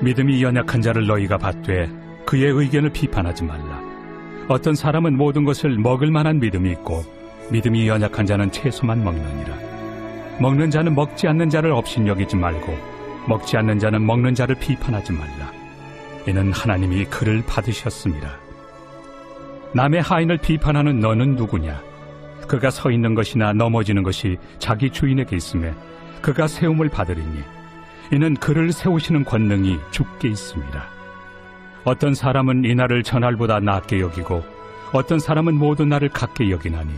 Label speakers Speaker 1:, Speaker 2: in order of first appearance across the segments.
Speaker 1: 믿음이 연약한 자를 너희가 받되 그의 의견을 비판하지 말라. 어떤 사람은 모든 것을 먹을 만한 믿음이 있고 믿음이 연약한 자는 채소만 먹느니라. 먹는 자는 먹지 않는 자를 업신여기지 말고 먹지 않는 자는 먹는 자를 비판하지 말라. 이는 하나님이 그를 받으셨습니다. 남의 하인을 비판하는 너는 누구냐? 그가 서 있는 것이나 넘어지는 것이 자기 주인에게 있음에 그가 세움을 받으리니 이는 그를 세우시는 권능이 주께 있습니다. 어떤 사람은 이 날을 전날보다 낮게 여기고 어떤 사람은 모든 날을 같게 여기나니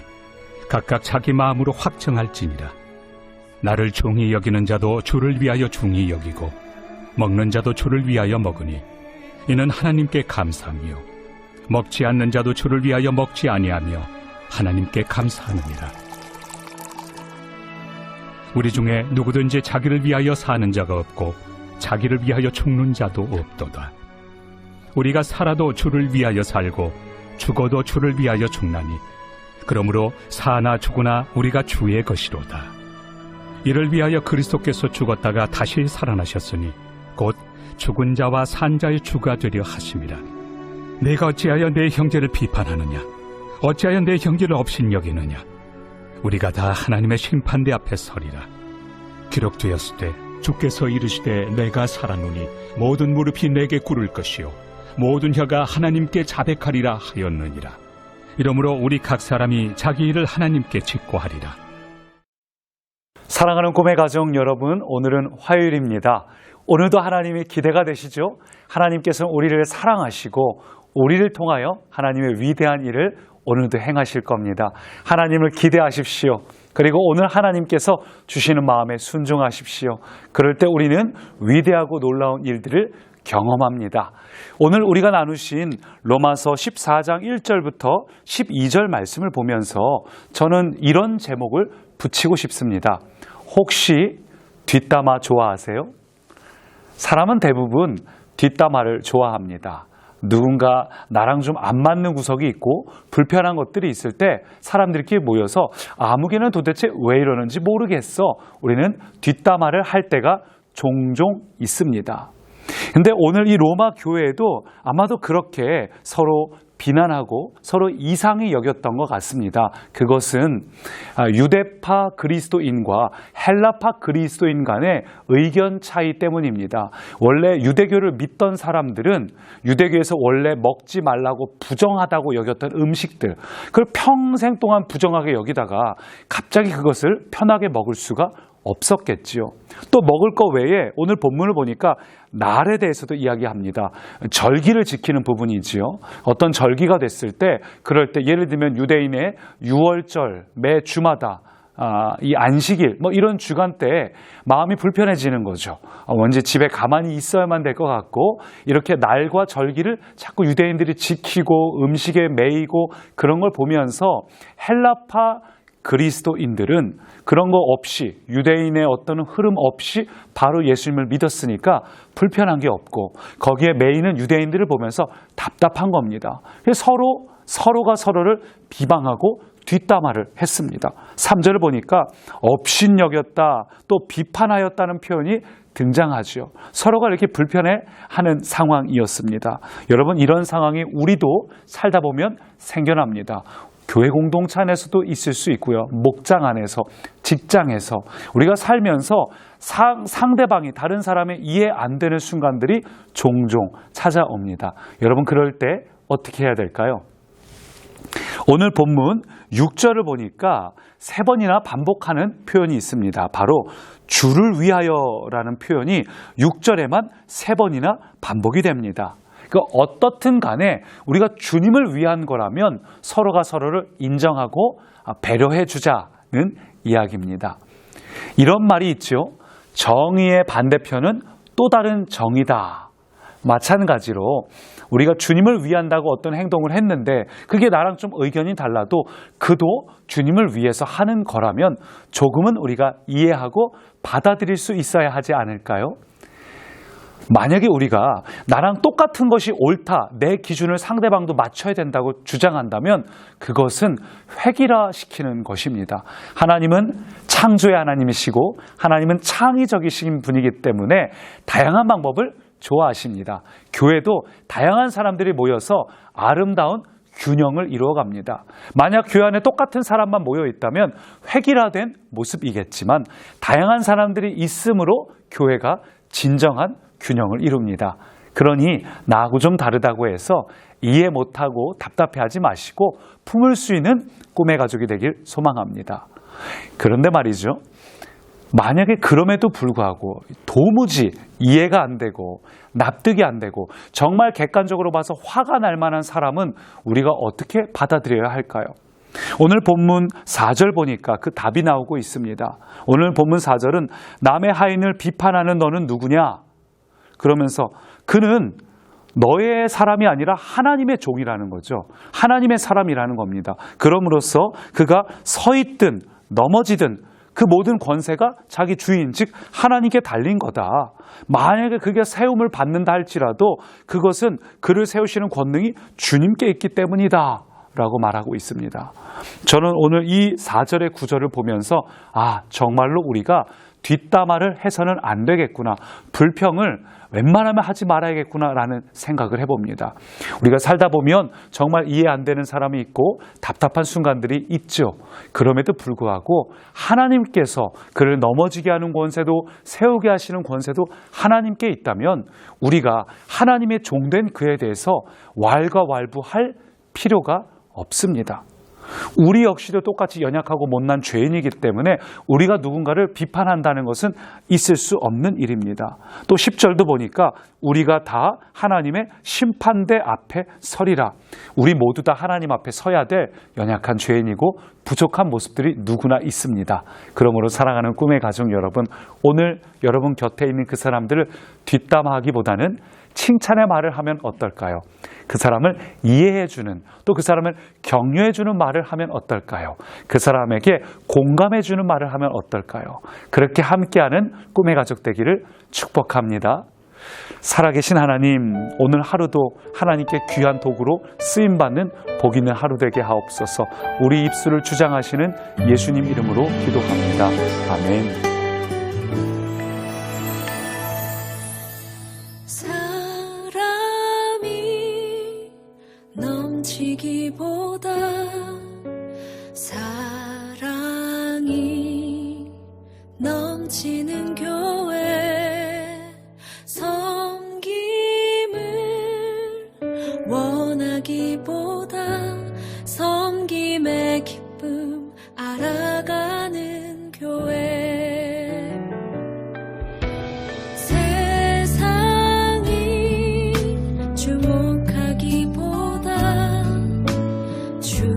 Speaker 1: 각각 자기 마음으로 확정할지니라. 나를 중히 여기는 자도 주를 위하여 중히 여기고 먹는 자도 주를 위하여 먹으니 이는 하나님께 감사하며 먹지 않는 자도 주를 위하여 먹지 아니하며 하나님께 감사하느니라. 우리 중에 누구든지 자기를 위하여 사는 자가 없고 자기를 위하여 죽는 자도 없도다. 우리가 살아도 주를 위하여 살고 죽어도 주를 위하여 죽나니 그러므로 사나 죽으나 우리가 주의 것이로다. 이를 위하여 그리스도께서 죽었다가 다시 살아나셨으니 곧 죽은 자와 산 자의 주가 되려 하심이라. 내가 어찌하여 내 형제를 비판하느냐? 어찌하여 내 형제를 업신여기느냐? 우리가 다 하나님의 심판대 앞에 서리라. 기록되었으되 주께서 이르시되 내가 살아노니 모든 무릎이 내게 꿇을 것이요 모든 혀가 하나님께 자백하리라 하였느니라. 이러므로 우리 각 사람이 자기 일을 하나님께 직고하리라.
Speaker 2: 사랑하는 꿈의 가정 여러분, 오늘은 화요일입니다. 오늘도 하나님의 기대가 되시죠? 하나님께서는 우리를 사랑하시고 우리를 통하여 하나님의 위대한 일을 오늘도 행하실 겁니다. 하나님을 기대하십시오. 그리고 오늘 하나님께서 주시는 마음에 순종하십시오. 그럴 때 우리는 위대하고 놀라운 일들을 경험합니다. 오늘 우리가 나누신 로마서 14장 1절부터 12절 말씀을 보면서 저는 이런 제목을 붙이고 싶습니다. 혹시 뒷담화 좋아하세요? 사람은 대부분 뒷담화를 좋아합니다. 누군가 나랑 좀 안 맞는 구석이 있고 불편한 것들이 있을 때 사람들끼리 모여서 아무개는 도대체 왜 이러는지 모르겠어. 우리는 뒷담화를 할 때가 종종 있습니다. 근데 오늘 이 로마 교회에도 아마도 그렇게 서로 비난하고 서로 이상히 여겼던 것 같습니다. 그것은 유대파 그리스도인과 헬라파 그리스도인 간의 의견 차이 때문입니다. 원래 유대교를 믿던 사람들은 유대교에서 원래 먹지 말라고 부정하다고 여겼던 음식들, 그걸 평생 동안 부정하게 여기다가 갑자기 그것을 편하게 먹을 수가 없었겠지요. 또 먹을 것 외에 오늘 본문을 보니까 날에 대해서도 이야기합니다. 절기를 지키는 부분이지요. 어떤 절기가 됐을 때 그럴 때 예를 들면 유대인의 유월절 매 주마다 이 안식일 이런 주간 때 마음이 불편해지는 거죠. 왠지 집에 가만히 있어야만 될 것 같고 이렇게 날과 절기를 자꾸 유대인들이 지키고 음식에 매이고 그런 걸 보면서 헬라파 그리스도인들은 그런 거 없이 유대인의 어떤 흐름 없이 바로 예수님을 믿었으니까 불편한 게 없고 거기에 매이는 유대인들을 보면서 답답한 겁니다. 그래서 서로가 서로를 비방하고 뒷담화를 했습니다. 3절을 보니까 업신여겼다 또 비판하였다는 표현이 등장하죠. 서로가 이렇게 불편해하는 상황이었습니다. 여러분, 이런 상황이 우리도 살다 보면 생겨납니다. 교회 공동체 안에서도 있을 수 있고요. 목장 안에서, 직장에서 우리가 살면서 상대방이 다른 사람의 이해 안 되는 순간들이 종종 찾아옵니다. 여러분, 그럴 때 어떻게 해야 될까요? 오늘 본문 6절을 보니까 3번이나 반복하는 표현이 있습니다. 바로 주를 위하여라는 표현이 6절에만 3번이나 반복이 됩니다. 어떻든 간에 우리가 주님을 위한 거라면 서로가 서로를 인정하고 배려해 주자는 이야기입니다. 이런 말이 있죠. 정의의 반대편은 또 다른 정의다. 마찬가지로 우리가 주님을 위한다고 어떤 행동을 했는데 그게 나랑 좀 의견이 달라도 그도 주님을 위해서 하는 거라면 조금은 우리가 이해하고 받아들일 수 있어야 하지 않을까요? 만약에 우리가 나랑 똑같은 것이 옳다, 내 기준을 상대방도 맞춰야 된다고 주장한다면 그것은 획일화시키는 것입니다. 하나님은 창조의 하나님이시고 하나님은 창의적이신 분이기 때문에 다양한 방법을 좋아하십니다. 교회도 다양한 사람들이 모여서 아름다운 균형을 이루어갑니다. 만약 교회 안에 똑같은 사람만 모여 있다면 획일화된 모습이겠지만 다양한 사람들이 있으므로 교회가 진정한 균형을 이룹니다. 그러니 나하고 좀 다르다고 해서 이해 못하고 답답해하지 마시고 품을 수 있는 꿈의 가족이 되길 소망합니다. 그런데 말이죠. 만약에 그럼에도 불구하고 도무지 이해가 안 되고 납득이 안 되고 정말 객관적으로 봐서 화가 날 만한 사람은 우리가 어떻게 받아들여야 할까요? 오늘 본문 4절 보니까 그 답이 나오고 있습니다. 오늘 본문 4절은 남의 하인을 비판하는 너는 누구냐? 그러면서 그는 너의 사람이 아니라 하나님의 종이라는 거죠. 하나님의 사람이라는 겁니다. 그럼으로써 그가 서 있든 넘어지든 그 모든 권세가 자기 주인, 즉 하나님께 달린 거다. 만약에 그게 세움을 받는다 할지라도 그것은 그를 세우시는 권능이 주님께 있기 때문이다 라고 말하고 있습니다. 저는 오늘 이 4절의 구절을 보면서 정말로 우리가 뒷담화를 해서는 안 되겠구나. 불평을 웬만하면 하지 말아야겠구나라는 생각을 해봅니다. 우리가 살다 보면 정말 이해 안 되는 사람이 있고 답답한 순간들이 있죠. 그럼에도 불구하고 하나님께서 그를 넘어지게 하는 권세도 세우게 하시는 권세도 하나님께 있다면 우리가 하나님의 종된 그에 대해서 왈가왈부할 필요가 없습니다. 우리 역시도 똑같이 연약하고 못난 죄인이기 때문에 우리가 누군가를 비판한다는 것은 있을 수 없는 일입니다. 또 10절도 보니까 우리가 다 하나님의 심판대 앞에 서리라. 우리 모두 다 하나님 앞에 서야 될 연약한 죄인이고 부족한 모습들이 누구나 있습니다. 그러므로 사랑하는 꿈의 가족 여러분, 오늘 여러분 곁에 있는 그 사람들을 뒷담화하기보다는 칭찬의 말을 하면 어떨까요? 그 사람을 이해해주는, 또 그 사람을 격려해주는 말을 하면 어떨까요? 그 사람에게 공감해주는 말을 하면 어떨까요? 그렇게 함께하는 꿈의 가족 되기를 축복합니다. 살아계신 하나님, 오늘 하루도 하나님께 귀한 도구로 쓰임받는 복 있는 하루 되게 하옵소서. 우리 입술을 주장하시는 예수님 이름으로 기도합니다. 아멘.
Speaker 3: 넘치기보다 사랑이 넘치는 교회, 섬김을 원하기보다 섬김의 기쁨 알아가는 교회, 세상이 주목하기보다 주